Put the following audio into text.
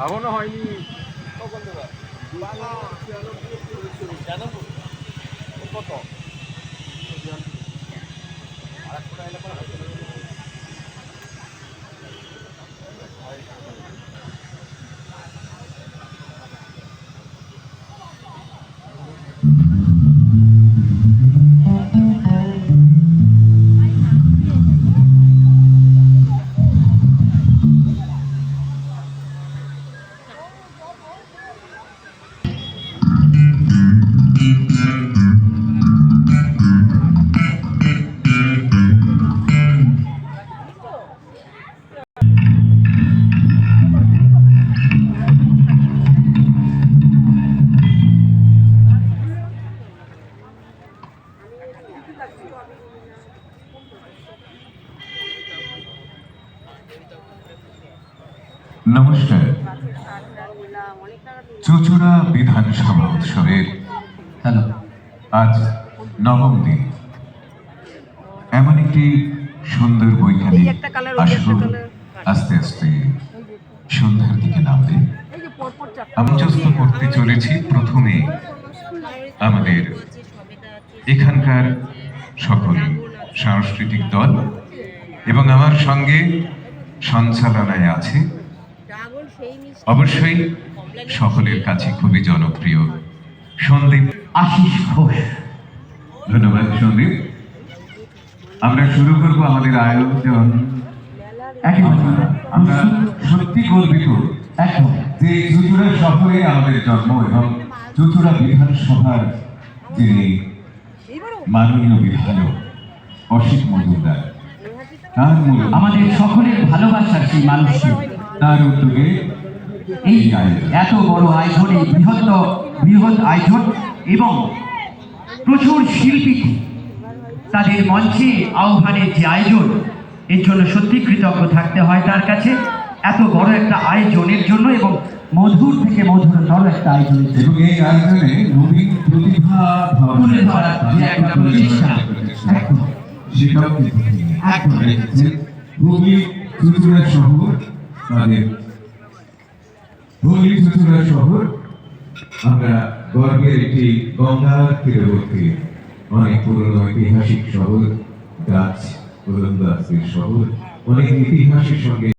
এখনো হয়নি। কত নমস্কার। চুঁচুড়া বিধানসভা উৎসবের আজ নবম দিন। এমন একটি সুন্দর বৈকালিক আসর আস্তে আস্তে সন্ধ্যার দিকে নামবে। আলোচনা করতে চলেছি প্রথমে আমাদের এখানকার সকল সাংস্কৃতিক দল এবং আমার সঙ্গে সঞ্চালনায় আছে অবশ্যই সকলের কাছে খুবই জনপ্রিয় সন্দীপ আশিস ঘোষ। ধন্যবাদ সন্দীপ। আমরা শুরু করব আমাদের আয়োজন। আমরা সত্যি গর্বিত যে চুঁচুড়া শহরে আমাদের জন্ম এবং চুঁচুড়া বিধানসভার যিনি মাননীয় বিধায়ক অসিত মজুমদার, তার আমাদের সকলের ভালোবাসার সেই মানুষ, তার উদ্যোগে এই এত বড় আয়োজন, এই বৃহৎ আয়োজন এবং প্রচুর শিল্পী তাদের মঞ্চে আহ্বানের যে আয়োজন, এর জন্য সত্যি কৃতজ্ঞ থাকতে হয় তার কাছে, এত বড় একটা আয়োজনের জন্য এবং মধুর থেকে মধুরতর একটা আয়োজনের জন্য। এবং এই আয়োজনে নবীন প্রতিভা তুলে ধরার যে একটা প্রচেষ্টা, সেটাও হুগলি চুঁচুড়া শহর, তাদের হুগলি চুঁচুড়া শহর আমরা গর্বের একটি গঙ্গার তীরবর্তী অনেক পুরনো ঐতিহাসিক শহর, গাছ গোলন্দাজের শহর, অনেক ইতিহাসের সঙ্গে